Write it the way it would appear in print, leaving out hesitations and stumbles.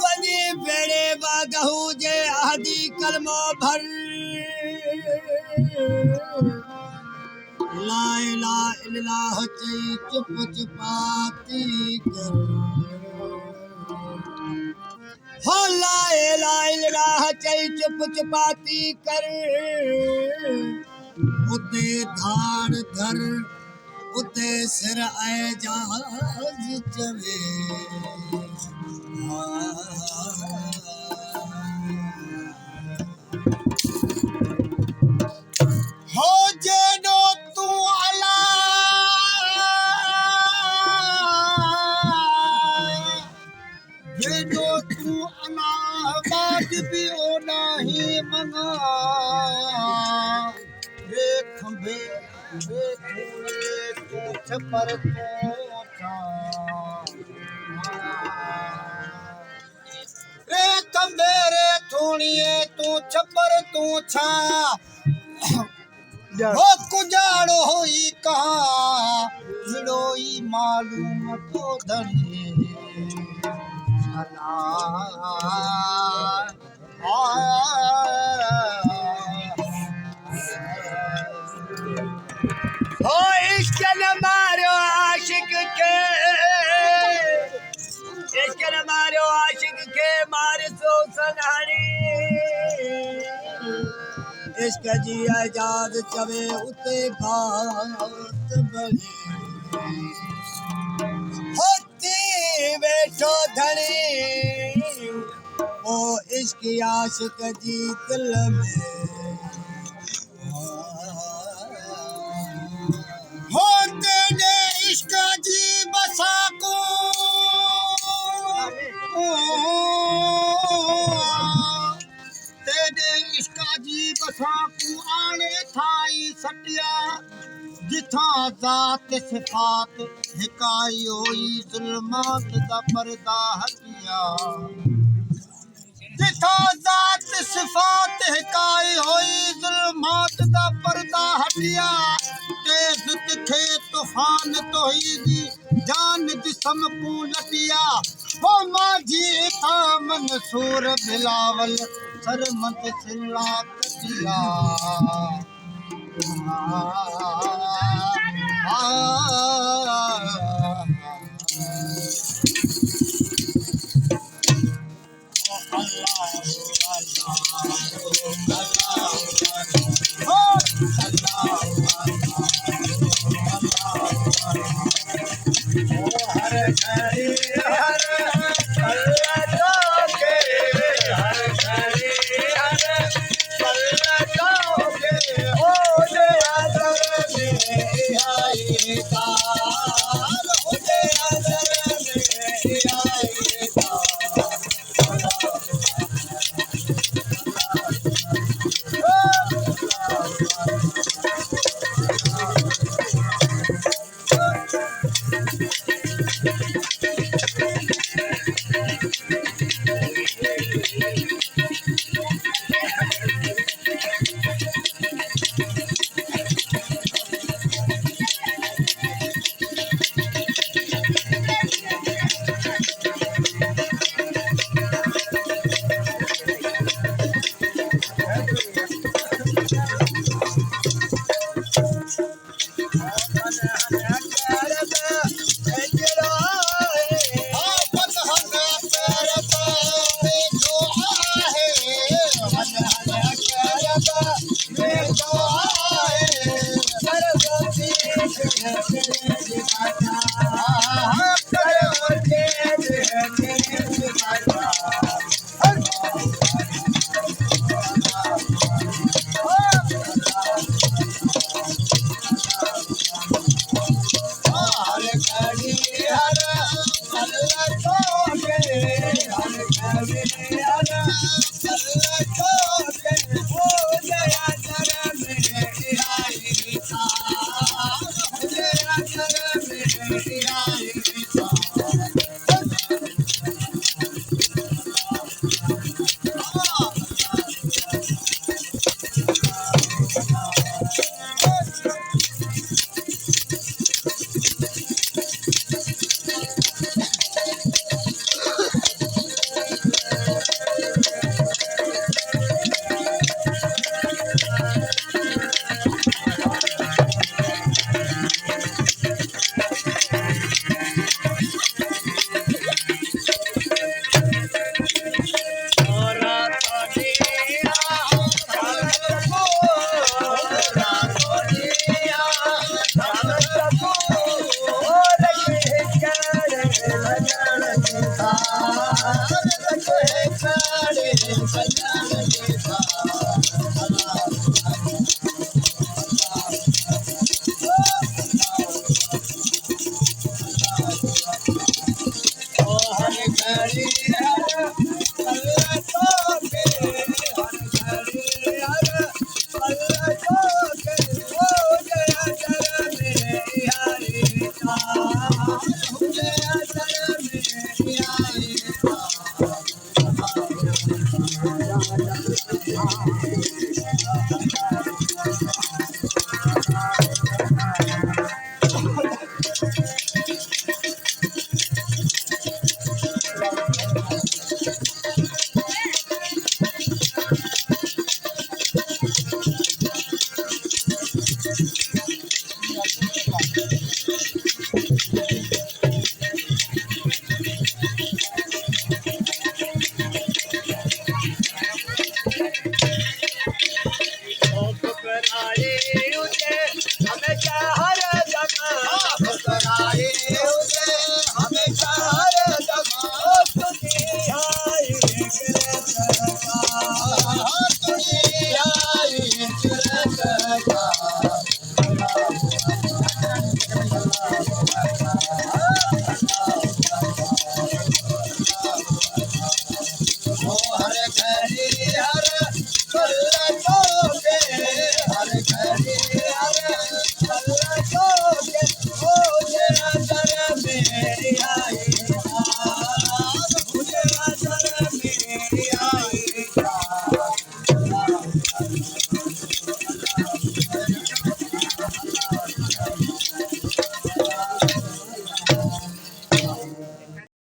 बनी बेड़े बागहू जे आदि कलमो भर ला इलाहा इल्लल्लाह चई चुप चुपाती कर हो ला इलाहा इल्लल्लाह चई चुप चुपाती कर उते धाड़ धर उते सिर एजाज चवे हो जेनो तू अला जेनो तू अना बाज भी ओ नहीं मंगा रे खंबे रे तू छपर तो रे खंबे रे थोड़िए तू छपर तू छा हो कुजाड़ो होई कहाँ मिलोई मालूम तो धनिए हो इश्क न मारो आशिक के इश्क न मारो आशिक के मार सो सनहरी इश्क जी आजाद चवे उते बात बड़ी होती बैठो धनी ओ इश्क आशिक जी दिल में होते ने इश्क जी बसा को तेरे इश्क जी बसा को आने थाई सटिया जिथा जात सिफात हिकाई होई जुल्मात दा पर्दा हटिया जिथा जात सिफात हिकाई होई जुल्मात दा पर्दा हटिया तेज तिखे तूफान तोहीदी जान जिस्म को लटिया हो माझी था मंसूर बिलावल सरमत सिला कटिया